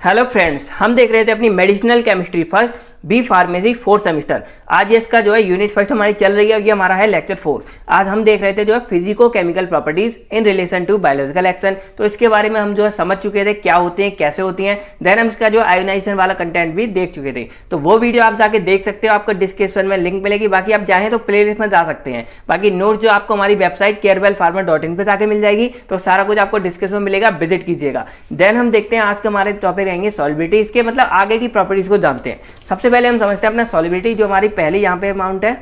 Hello friends, हम देख रहे थे अपनी medicinal chemistry first B pharmacy fourth semester. आज इसका जो है यूनिट फर्स्ट हमारी चल रही है, ये हमारा है लेक्चर 4। आज हम देख रहे थे जो है physico chemical properties in relation to biological action. तो इसके बारे में हम जो है समझ चुके थे क्या होते हैं, कैसे होती हैं। देन हम इसका जो आयोनाइजेशन वाला कंटेंट भी देख चुके थे, तो वो वीडियो आप जाके देख सकते हो, आपको डिस्क्रिप्शन में लिंक मिलेगी। बाकी आप चाहें तो प्ले लिस्ट में जा सकते हैं। बाकी नोट्स जो आपको हमारी वेबसाइट carevelpharma.in पे जाके मिल जाएगी, तो सारा कुछ आपको डिस्क्रिप्शन में मिलेगा, विजिट कीजिएगा। देन हम देखते हैं आज के हमारे टॉपिक रहेंगे सॉल्युबिलिटी। इसके मतलब आगे की प्रॉपर्टीज को जानते हैं। सबसे पहले हम समझते हैं अपना सॉल्युबिलिटी, जो हमारी पहली यहाँ पे अमाउंट है।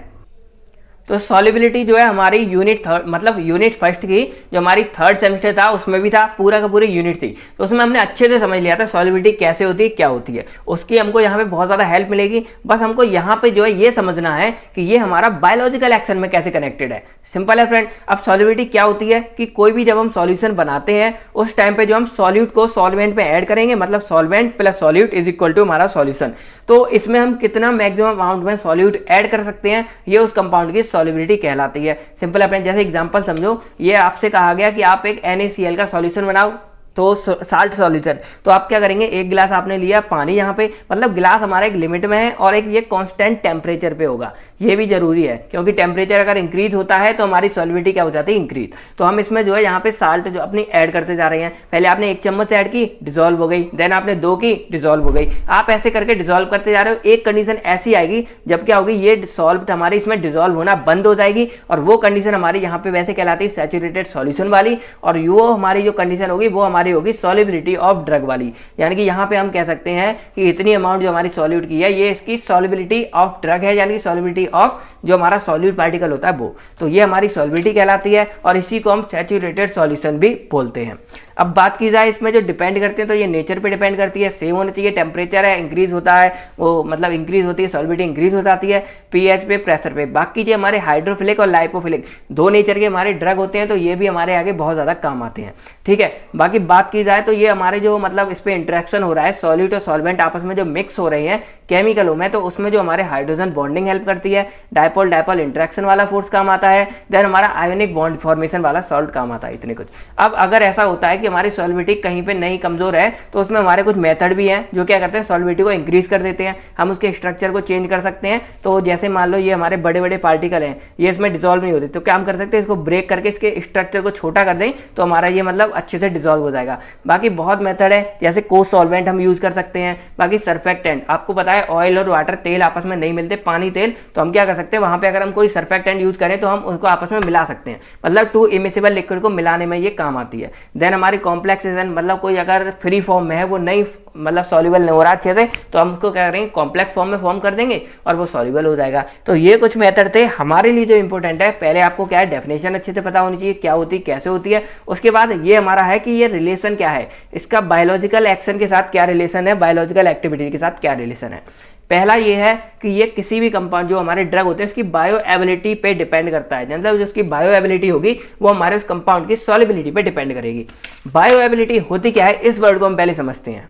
तो सॉल्युबिलिटी जो है हमारी यूनिट थर्ड मतलब यूनिट फर्स्ट की जो हमारी थर्ड सेमेस्टर था उसमें भी था, पूरा का पूरी यूनिट थी। तो उसमें हमने अच्छे से समझ लिया था सॉल्युबिलिटी कैसे होती है, क्या होती है। उसकी हमको यहाँ पे बहुत ज़्यादा हेल्प मिलेगी। बस हमको यहाँ पे जो है ये समझना है कि ये हमारा बायोलॉजिकल एक्शन में कैसे कनेक्टेड है। सिंपल है फ्रेंड। अब सॉल्युबिलिटी क्या होती है कि कोई भी जब हम सॉल्यूशन बनाते हैं उस टाइम पे जो हम सॉल्यूट को सॉल्वेंट में ऐड करेंगे, मतलब solvent plus solute is equal to हमारा सॉल्यूशन। तो इसमें हम कितना मैक्सिमम अमाउंट में सॉल्यूट ऐड कर सकते हैं, ये उस कंपाउंड की सॉल्युबिलिटी कहलाती है। सिंपल है फ्रेंड। जैसे एग्जांपल समझो, ये आपसे कहा गया कि आप एक NaCl का सॉल्यूशन बनाओ, तो साल्ट सॉल्यूशन। तो आप क्या करेंगे, एक गिलास आपने लिया पानी, यहाँ पे मतलब गिलास हमारा एक लिमिट में है और एक ये कांस्टेंट टेम्परेचर पे होगा। ये भी जरूरी है क्योंकि टेम्परेचर अगर इंक्रीज होता है तो हमारी सॉल्युबिलिटी क्या हो जाती है, इंक्रीज। तो हम इसमें जो है यहाँ पे साल्ट जो अपनी ऐड करते जा रहे हैं। पहले आपने 1 चम्मच ऐड की, डिजोल्व हो गई। देन आपने 2 की, डिजोल्व हो गई। आप ऐसे करके डिजोल्व करते जा रहे हो। एक कंडीशन ऐसी आएगी जब क्या होगी, ये सॉल्ट हमारी इसमें डिजोल्व होना बंद हो जाएगी, और वो कंडीशन हमारी यहाँ पे वैसे कहलाती है सैचुरेटेड सॉल्यूशन वाली। और वो हमारी जो कंडीशन होगी वो हमारी होगी सॉल्युबिलिटी ऑफ ड्रग वाली। यानी कि यहाँ पे हम कह सकते हैं कि इतनी अमाउंट जो हमारी सॉल्यूट की है ये इसकी सॉल्युबिलिटी ऑफ ड्रग है, यानी कि सॉल्युबिलिटी ऑफ जो हमारा सॉल्यूट पार्टिकल होता है वो। तो ये हमारी सॉल्युबिलिटी कहलाती है और इसी को हम सैचुरेटेड सॉल्यूशन भी बोलते हैं। अब बात की जाए इसमें जो डिपेंड करते हैं, तो ये नेचर पे डिपेंड करती है। सेम होनी चाहिए। टेम्परेचर है इंक्रीज होता है, वो मतलब इंक्रीज होती है, सॉल्युबिलिटी इंक्रीज हो जाती है। पीएच पे, प्रेशर पे। बाकी जो हमारे हाइड्रोफिलिक और लाइपोफिलिक दो नेचर के हमारे ड्रग होते हैं, तो ये भी हमारे आगे बहुत ज्यादा काम आते हैं। ठीक है। बाकी बात की जाए तो ये हमारे जो मतलब इस पे इंटरेक्शन हो रहा है, सॉल्यूट और सॉल्वेंट आपस में जो मिक्स हो रहे हैं केमिकलों में, तो उसमें जो हमारे हाइड्रोजन बॉन्डिंग हेल्प करती है, डायपोल डायपोल इंटरेक्शन वाला फोर्स काम आता है, देन हमारा आयोनिक बॉन्ड फॉर्मेशन वाला सॉल्ट काम आता है। इतने कुछ। अब अगर ऐसा होता है कि हमारी सॉल्युबिलिटी कहीं पे नहीं कमजोर है, तो उसमें हमारे कुछ मेथड भी हैं जो क्या करते हैं, सॉल्युबिलिटी को इंक्रीज कर देते हैं। हम उसके स्ट्रक्चर को चेंज कर सकते हैं। तो जैसे मान लो ये हमारे बड़े बड़े पार्टिकल हैं, ये इसमें डिजोल्व नहीं होते, तो क्या हम कर सकते हैं, इसको ब्रेक करके इसके स्ट्रक्चर को छोटा कर दें, तो हमारा ये मतलब अच्छे से डिजोल्व हो जाएगा। बाकी बहुत मेथड है, जैसे को सॉल्वेंट हम यूज कर सकते हैं। बाकी सर्फेक्टेंट, आपको पता है ऑयल और वाटर तेल आपस में नहीं मिलते, पानी तेल, तो हम क्या कर सकते हैं, वहां पे अगर हम कोई सर्फेक्टेंट यूज करें तो हम उसको आपस में मिला सकते हैं। मतलब 2 इमिसिबल लिक्विड को मिलाने में ये काम आती है। देन हमारी कॉम्प्लेक्सेशन, मतलब कोई अगर फ्री फॉर्म में है, वो नहीं मतलब सॉल्युबल नहीं हो रहा अच्छे से, तो हम उसको क्या करेंगे, कॉम्प्लेक्स फॉर्म में फॉर्म कर देंगे और वो सॉल्युबल हो जाएगा। तो ये कुछ मेथड थे हमारे लिए जो इंपॉर्टेंट है। पहले आपको क्या है, डेफिनेशन अच्छे से पता होनी चाहिए, क्या होती है, कैसे होती है। उसके बाद ये हमारा है कि ये रिलेशन क्या है, इसका बायोलॉजिकल एक्शन के साथ क्या रिलेशन है, बायोलॉजिकल एक्टिविटी के साथ क्या रिलेशन है। पहला ये है कि ये किसी भी कंपाउंड जो हमारे ड्रग होते हैं इसकी बायोएबिलिटी पे डिपेंड करता है। मतलब जो उसकी बायोएबिलिटी होगी वो हमारे उस कंपाउंड की सॉल्युबिलिटी पे डिपेंड करेगी। बायोएबिलिटी होती क्या है, इस वर्ड को हम पहले समझते हैं।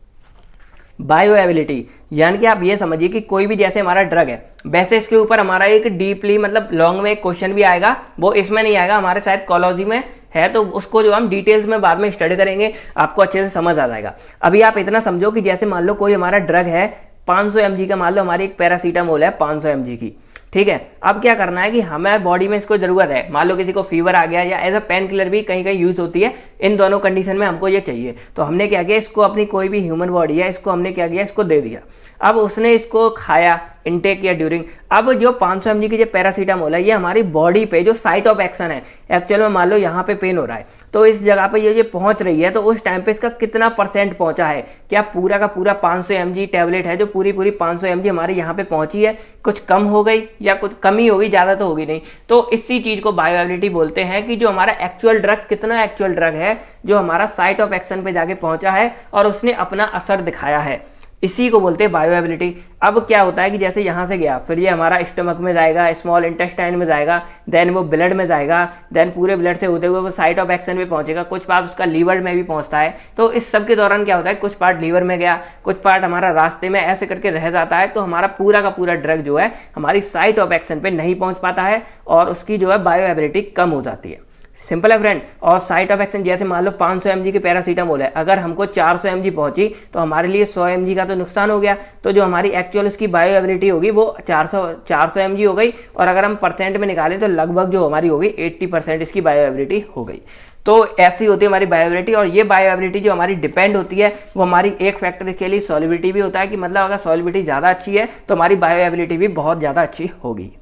बायोएबिलिटी यानी कि आप ये समझिए कि कोई भी जैसे हमारा ड्रग है, वैसे इसके ऊपर हमारा एक डीपली मतलब लॉन्ग में एक क्वेश्चन भी आएगा, वो इसमें नहीं आएगा, हमारे शायद कॉलोजी में है, तो उसको जो हम डिटेल्स में बाद में स्टडी करेंगे, आपको अच्छे से समझ आ जाएगा। अभी आप इतना समझो कि जैसे मान लो कोई हमारा ड्रग है 500 mg का, मान लो हमारी एक पैरासीटामोल है 500 mg की। ठीक है। अब क्या करना है कि हमें बॉडी में इसको जरूरत है, मान लो किसी को फीवर आ गया, या एज अ पेन किलर भी कहीं कहीं यूज होती है, इन दोनों कंडीशन में हमको ये चाहिए। तो हमने क्या किया, इसको अपनी कोई भी ह्यूमन बॉडी है, इसको हमने क्या किया, इसको दे दिया। अब उसने इसको खाया, इनटेक किया ड्यूरिंग। अब जो 500 mg की जो पैरासीटामोल है, ये हमारी बॉडी पे जो साइट ऑफ एक्शन है, एक्चुअल में मान लो यहाँ पे पेन हो रहा है, तो इस जगह पे ये पहुंच रही है, तो उस टाइम पे इसका कितना % पहुंचा है, क्या पूरा का पूरा 500 mg टैबलेट है जो पूरी 500 mg हमारी यहाँ पे पहुंची है, कुछ कम हो गई या कुछ कमी होगी, ज्यादा तो होगी नहीं। तो इसी चीज को बायोएबिलिटी बोलते हैं कि जो हमारा एक्चुअल ड्रग, कितना एक्चुअल ड्रग है जो हमारा साइट ऑफ एक्शन पे जाके पहुंचा है और उसने अपना असर दिखाया है, इसी को बोलते हैं बायोएबिलिटी। अब क्या होता है कि जैसे यहाँ से गया, फिर ये हमारा स्टमक में जाएगा, स्मॉल इंटेस्टाइन में जाएगा, देन वो ब्लड में जाएगा, देन पूरे ब्लड से होते हुए वो साइट ऑफ एक्शन में पहुंचेगा, कुछ पार्ट उसका लीवर में भी पहुंचता है। तो इस सब के दौरान क्या होता है, कुछ पार्ट लीवर में गया, कुछ पार्ट हमारा रास्ते में ऐसे करके रह जाता है, तो हमारा पूरा का पूरा ड्रग जो है हमारी साइट ऑफ एक्शन पे नहीं पहुंच पाता है और उसकी जो है बायोएबिलिटी कम हो जाती है। सिंपल है फ्रेंड। और साइट ऑफ एक्शन जैसे मान लो 500 mg की पैरासीटामोल है, अगर हमको 400 mg पहुंची तो हमारे लिए 100 mg का तो नुकसान हो गया। तो जो हमारी एक्चुअल उसकी बायोएबिलिटी होगी वो 400 mg हो गई, और अगर हम परसेंट में निकालें तो लगभग जो हमारी होगी 80% इसकी बायोएबिलिटी हो गई। तो ऐसी होती है हमारी बायोएबिलिटी। और ये बायोएबिलिटी जो हमारी डिपेंड होती है वो हमारी एक फैक्टर के लिए सॉल्युबिलिटी भी होता है, कि मतलब अगर सॉल्युबिलिटी ज़्यादा अच्छी है तो हमारी बायोएबिलिटी भी बहुत ज़्यादा अच्छी होगी।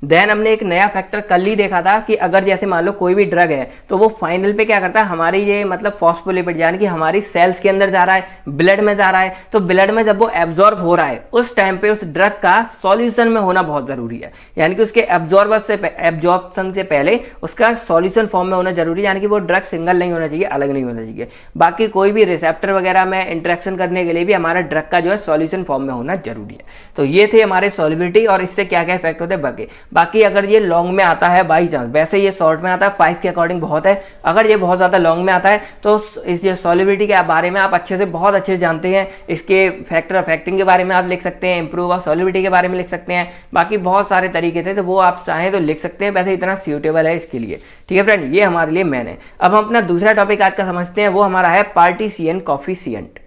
देन हमने एक नया फैक्टर कल ही देखा था कि अगर जैसे मान लो कोई भी ड्रग है तो वो फाइनल पे क्या करता है, हमारी ये मतलब फॉस्फोलिपिड यानी कि हमारी सेल्स के अंदर जा रहा है, ब्लड में जा रहा है। तो ब्लड में जब वो एब्जॉर्ब हो रहा है उस टाइम पे उस ड्रग का सॉल्यूशन में होना बहुत जरूरी है, यानी कि उसके एब्जॉर्प्शन से पहले उसका सॉल्यूशन फॉर्म में होना जरूरी है, यानी कि वो ड्रग सिंगल नहीं होना चाहिए, अलग नहीं होना चाहिए। बाकी कोई भी रिसेप्टर वगैरह में इंटरेक्शन करने के लिए भी हमारा ड्रग का जो है सॉल्यूशन फॉर्म में होना जरूरी है। तो ये थे हमारे सॉल्युबिलिटी और इससे क्या क्या इफेक्ट होते हैं। बाकी अगर ये लॉन्ग में आता है बाई चांस, वैसे ये शॉर्ट में आता है 5 के अकॉर्डिंग बहुत है, अगर ये बहुत ज्यादा लॉन्ग में आता है तो इस सॉल्युबिलिटी के बारे में आप बहुत अच्छे से जानते हैं। इसके फैक्टर अफेक्टिंग के बारे में आप लिख सकते हैं, इंप्रूव ऑफ सॉल्युबिलिटी के बारे में लिख सकते हैं, बाकी बहुत सारे तरीके थे तो वो आप चाहें तो लिख सकते हैं, वैसे इतना सूटेबल है इसके लिए। ठीक है फ्रेंड, ये हमारे लिए मैन है। अब हम अपना दूसरा टॉपिक आज का समझते हैं, वो हमारा है पार्टीशियन कोफिशिएंट।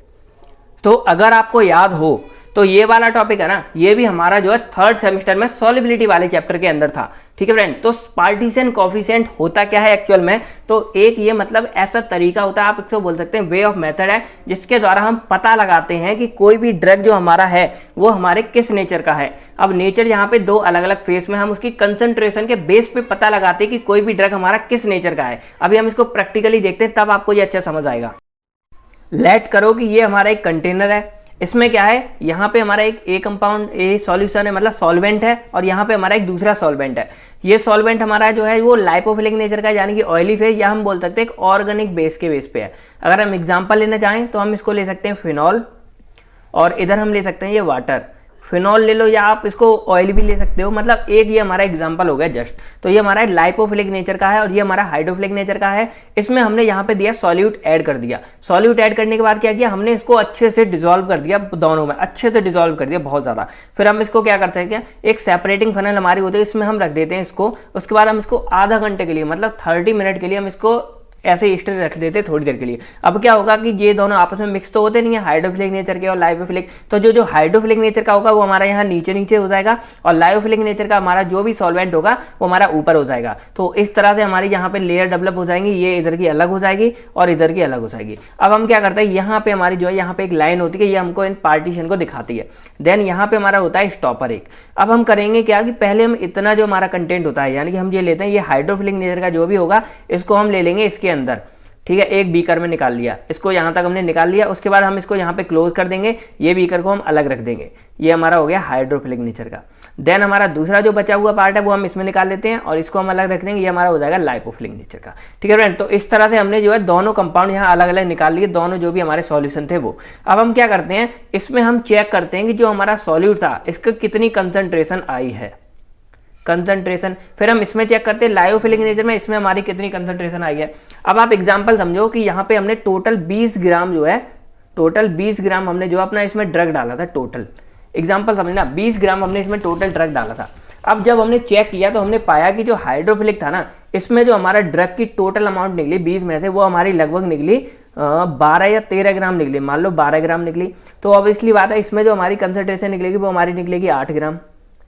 तो अगर आपको याद हो तो ये वाला टॉपिक है ना, ये भी हमारा जो है 3rd सेमेस्टर में सॉल्युबिलिटी वाले चैप्टर के अंदर था। ठीक है फ्रेंड, तो पार्टीशियन कोफिशिएंट होता क्या है एक्चुअल में, तो एक ये मतलब ऐसा तरीका होता है, आप इसको बोल सकते हैं वे ऑफ मेथड है, जिसके द्वारा हम पता लगाते हैं कि कोई भी ड्रग जो हमारा है वो हमारे किस नेचर का है। अब नेचर यहाँ पे 2 अलग अलग फेस में हम उसकी कंसंट्रेशन के बेस पे पता लगाते हैं कि कोई भी ड्रग हमारा किस नेचर का है। अभी हम इसको प्रैक्टिकली देखते हैं, तब आपको ये अच्छा समझ आएगा। लेट करो कि ये हमारा एक कंटेनर है, इसमें क्या है, यहाँ पे हमारा एक ए कंपाउंड ए सॉल्यूशन है, मतलब सॉल्वेंट है, और यहाँ पे हमारा एक दूसरा सॉल्वेंट है। ये सॉल्वेंट हमारा जो है वो लाइपोफिलिक नेचर का है, यानी कि ऑयली फेज, या हम बोल सकते हैं एक ऑर्गेनिक बेस के बेस पे है। अगर हम एग्जांपल लेना चाहें तो हम इसको ले सकते हैं फिनॉल, और इधर हम ले सकते हैं ये वाटर। फिनॉल ले लो या आप इसको ऑयल भी ले सकते हो, मतलब एक ये हमारा एग्जांपल हो गया जस्ट। तो ये हमारा लाइपोफिलिक नेचर का है और ये हमारा हाइड्रोफिलिक नेचर का है। इसमें हमने यहाँ पे दिया सॉल्यूट ऐड कर दिया। सॉल्यूट ऐड करने के बाद क्या किया, हमने इसको अच्छे से डिसॉल्व कर दिया, दोनों में अच्छे से डिसॉल्व कर दिया बहुत ज्यादा। फिर हम इसको क्या करते हैं, क्या एक सेपरेटिंग फनल हमारी होती है, इसमें हम रख देते हैं इसको। उसके बाद हम इसको आधा घंटे के लिए मतलब 30 मिनट के लिए हम इसको ऐसे ही स्टिल रख देते थोड़ी देर के लिए। अब क्या होगा कि ये दोनों आपस में मिक्स तो होते नहीं है, हाइड्रोफिलिक नेचर के और लाइपोफिलिक। तो जो हाइड्रोफिलिक नेचर का होगा वो हमारा यहाँ नीचे नीचे हो जाएगा, और लाइपोफिलिक नेचर का हमारा जो भी सॉल्वेंट होगा वो हमारा ऊपर हो जाएगा। तो इस तरह से हमारी यहाँ पे लेयर डेवलप हो जाएंगी, ये इधर की अलग हो जाएगी और इधर की अलग हो जाएगी। अब हम क्या करते हैं, यहाँ पे हमारी जो है यहाँ पे एक लाइन होती है, ये हमको इन पार्टीशन को दिखाती है। देन यहाँ पे हमारा होता है स्टॉपर एक। अब हम करेंगे क्या कि पहले हम इतना जो हमारा कंटेंट होता है, यानी कि हम ये लेते हैं ये हाइड्रोफिलिक नेचर का जो भी होगा इसको हम ले लेंगे इसके अंदर। ठीक है, एक बीकर में निकाल लिया, इसको यहाँ तक हमने निकाल लिया। उसके बाद हम इसको यहाँ पे क्लोज कर देंगे, ये बीकर को हम अलग रख देंगे। ये हमारा हो गया हाइड्रोफिलिक नेचर का। देन हमारा दूसरा जो बचा हुआ पार्ट है वो हम इसमें निकाल लेते हैं और इसको हम अलग रख देंगे, ये हमारा हो जाएगा लाइपोफिलिक नेचर का। ठीक है फ्रेंड, तो इस तरह से हमने जो है दोनों कंपाउंड यहाँ अलग अलग निकाल लिए, दोनों जो भी हमारे सॉल्यूशन थे वो। अब हम क्या करते हैं, इसमें हम चेक करते हैं कि जो हमारा सॉल्यूट था इसका कितनी कंसंट्रेशन आई है, कंसंट्रेशन। फिर हम इसमें चेक करते हैं लाइपोफिलिक नेचर में इसमें हमारी कितनी कंसंट्रेशन आई है। अब आप एग्जांपल समझो कि यहाँ पे हमने टोटल 20 ग्राम जो है, टोटल 20 ग्राम हमने जो अपना इसमें ड्रग डाला था, टोटल एग्जांपल समझना 20 ग्राम हमने इसमें टोटल ड्रग डाला था। अब जब हमने चेक किया तो हमने पाया कि जो हाइड्रोफिलिक था ना, इसमें जो हमारा ड्रग की टोटल अमाउंट निकली 20 में से, वो हमारी लगभग निकली 12 या 13 ग्राम निकली, मान लो 12 ग्राम निकली। तो अब इसलिए बात है, इसमें जो हमारी कंसंट्रेशन निकलेगी वो हमारी निकलेगी 8 ग्राम।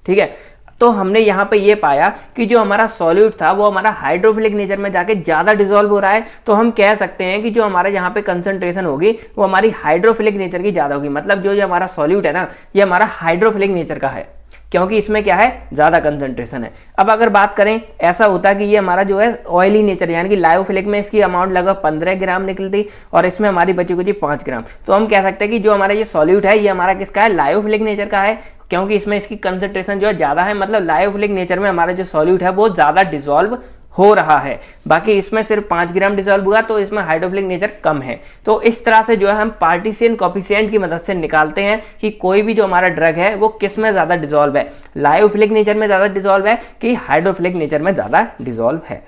ठीक है, तो हमने यहाँ पे ये पाया कि जो हमारा सॉल्यूट था वो हमारा हाइड्रोफिलिक नेचर में जाके ज्यादा डिसॉल्व हो रहा है। तो हम कह सकते हैं कि जो हमारे यहाँ पे कंसंट्रेशन होगी वो हमारी हाइड्रोफिलिक नेचर की ज्यादा होगी, मतलब जो हमारा सॉल्यूट है ना ये हमारा हाइड्रोफिलिक नेचर का है, क्योंकि इसमें क्या है, ज्यादा कंसंट्रेशन है। अब अगर बात करें, ऐसा होता है कि ये हमारा जो है ऑयली नेचर, यानी कि लाइपोफिलिक में इसकी अमाउंट लगभग 15 ग्राम निकलती और इसमें हमारी बची कुछ 5 ग्राम। तो हम कह सकते हैं कि जो हमारा ये सॉल्यूट है ये हमारा किसका है, लाइपोफिलिक नेचर का है, क्योंकि इसमें इसकी कंसंट्रेशन जो है ज्यादा है, मतलब लाइपोफिलिक नेचर में हमारा जो सॉल्यूट है वो ज्यादा डिसॉल्व हो रहा है। बाकी इसमें सिर्फ 5 ग्राम डिसॉल्व हुआ, तो इसमें हाइड्रोफिलिक नेचर कम है। तो इस तरह से जो है हम पार्टीशियन कोफिशिएंट की मदद से निकालते हैं कि कोई भी जो हमारा ड्रग है वो किस में ज्यादा डिसॉल्व है, लाइपोफिलिक नेचर में ज्यादा डिसॉल्व है कि हाइड्रोफिलिक नेचर में ज्यादा डिसॉल्व है।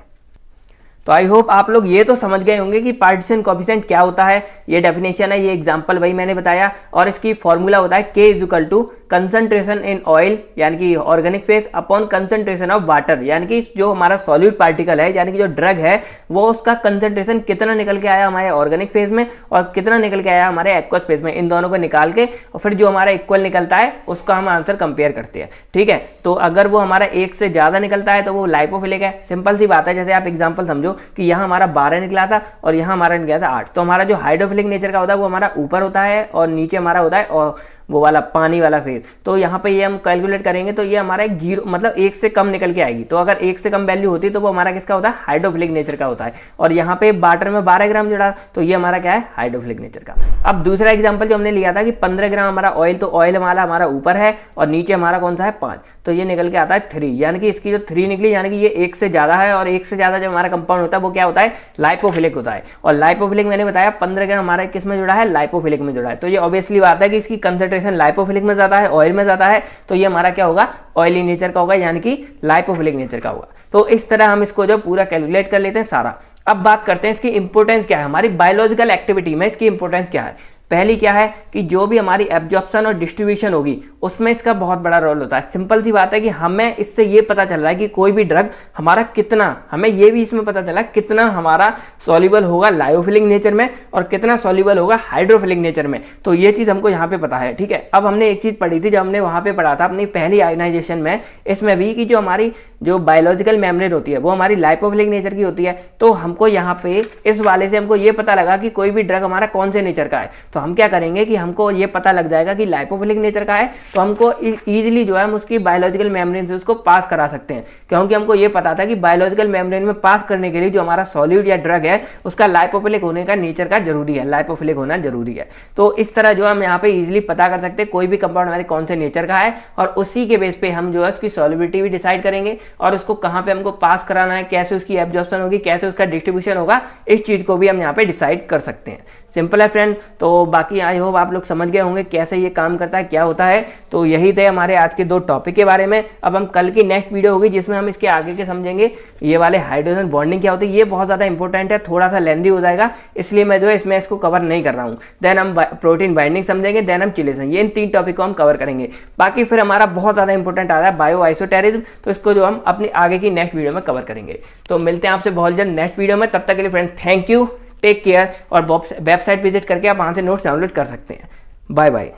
तो आई होप आप लोग ये तो समझ गए होंगे कि पार्टीशन कोएफिशिएंट क्या होता है, ये डेफिनेशन है, ये एग्जांपल वही मैंने बताया, और इसकी फॉर्मूला होता है K is equal to concentration in oil यानी कि organic phase upon concentration of water, यानी कि जो हमारा सॉलिड पार्टिकल है यानी कि जो ड्रग है वो उसका कंसंट्रेशन कितना निकल के आया हमारे ऑर्गेनिक फेज में और कितना निकल के आया हमारे एक्वस फेज में, इन दोनों को निकाल के और फिर जो हमारा इक्वल निकलता है उसका हम आंसर कंपेयर करते हैं। ठीक है, तो अगर वो हमारा 1 से ज्यादा निकलता है तो वो लाइपोफिलिक है। सिंपल सी बात है, जैसे आप एग्जांपल समझो कि यहाँ हमारा 12 निकला था और यहाँ हमारा निकला था 8, तो हमारा जो हाइड्रोफिलिक नेचर का होता है वो हमारा ऊपर होता है और नीचे हमारा होता है और वो वाला पानी वाला फेज। तो यहाँ पे ये हम कैलकुलेट करेंगे तो ये हमारा एक जीरो मतलब 1 से कम निकल के आएगी। तो अगर 1 से कम वैल्यू होती तो वो हमारा किसका होता है, हाइड्रोफिलिक नेचर का होता है। और यहाँ पे वाटर में 12 ग्राम जुड़ा तो ये हमारा क्या है, हाइड्रोफिलिक नेचर का। अब दूसरा एग्जाम्पल जो हमने लिया था कि 15 ग्राम हमारा ऑयल, तो ऑयल वाला हमारा ऊपर है और नीचे हमारा कौन सा है 5, तो ये निकल के आता है 3, यानी कि इसकी जो 3 निकली यानी कि ये 1 से ज्यादा है। और 1 से ज्यादा जब हमारा कंपाउंड होता है वो क्या होता है, लाइपोफिलिक होता है। और लाइपोफिलिक मैंने बताया 15 ग्राम हमारा किस में जुड़ा है, लाइपोफिलिक में जुड़ा है। तो ये ऑब्वियसली बात है कि इसकी कंसंट्रेशन लाइपोफिलिक में ज्यादा है, ऑयल में ज्यादा है, तो ये हमारा क्या होगा, ऑयली नेचर का होगा यानी कि लाइपोफिलिक नेचर का होगा। तो इस तरह हम इसको जो पूरा कैलकुलेट कर लेते हैं सारा। अब बात करते हैं इसकी इंपोर्टेंस क्या है, हमारी बायोलॉजिकल एक्टिविटी में इसकी इंपोर्टेंस क्या है। पहली क्या है कि जो भी हमारी एब्जॉर्प्शन और डिस्ट्रीब्यूशन होगी उसमें इसका बहुत बड़ा रोल होता है। सिंपल सी बात है कि हमें इससे ये पता चल रहा है कि कोई भी ड्रग हमारा कितना, हमें ये भी इसमें पता चला कितना हमारा सॉल्युबल होगा लायोफिलिक नेचर में और कितना सॉल्युबल होगा हाइड्रोफिलिक नेचर में। तो ये चीज हमको यहाँ पे पता है। ठीक है, अब हमने एक चीज पढ़ी थी जब हमने वहां पे पढ़ा था अपनी पहली आयोनाइजेशन में, इसमें भी कि जो हमारी जो बायोलॉजिकल मेम्ब्रेन होती है वो हमारी लाइपोफिलिक नेचर की होती है। तो हमको यहाँ पे इस वाले से हमको ये पता लगा कि कोई भी ड्रग हमारा कौन से नेचर का है। तो हम क्या करेंगे कि हमको ये पता लग जाएगा कि लाइपोफिलिक नेचर का है तो हमको इजीली जो है हम उसकी बायोलॉजिकल मेम्ब्रेन से उसको पास करा सकते हैं, क्योंकि हमको ये पता था कि बायोलॉजिकल मेम्ब्रेन में पास करने के लिए जो हमारा सॉल्यूट या ड्रग है उसका लाइपोफिलिक होने का नेचर का जरूरी है, लाइपोफिलिक होना जरूरी है। तो इस तरह जो हम यहाँ पे इजीली पता कर सकते हैं कोई भी कंपाउंड हमारे कौन से नेचर का है और उसी के बेस पे हम जो है उसकी सॉल्युबिलिटी भी डिसाइड करेंगे और उसको कहाँ पे हमको पास कराना है, कैसे उसकी एब्जॉर्प्शन होगी, कैसे उसका डिस्ट्रीब्यूशन होगा, इस चीज को भी हम यहाँ पे डिसाइड कर सकते हैं। सिंपल है फ्रेंड। तो बाकी आई होप आप लोग समझ गए होंगे कैसे ये काम करता है, क्या होता है। तो यही थे हमारे आज के 2 टॉपिक के बारे में। अब हम कल की नेक्स्ट वीडियो होगी जिसमें हम इसके आगे के समझेंगे ये वाले हाइड्रोजन बॉन्डिंग क्या होती है। ये बहुत ज्यादा इंपॉर्टेंट है, थोड़ा सा लेंदी हो जाएगा इसलिए मैं जो है इसमें इसको कवर नहीं कर रहा हूँ। देन हम प्रोटीन बाइंडिंग समझेंगे, देन हम चिलेशन, ये इन 3 टॉपिक को हम कवर करेंगे। बाकी फिर हमारा बहुत ज्यादा इंपॉर्टेंट आ रहा है बायो आइसोटेरिज्म, तो इसको जो हम अपनी आगे की नेक्स्ट वीडियो में कवर करेंगे। तो मिलते हैं आपसे बहुत जल्द नेक्स्ट वीडियो में, तब तक के लिए friend thank you, take care. और वेबसाइट विजिट करके आप वहां से नोट्स डाउनलोड कर सकते हैं। Bye bye.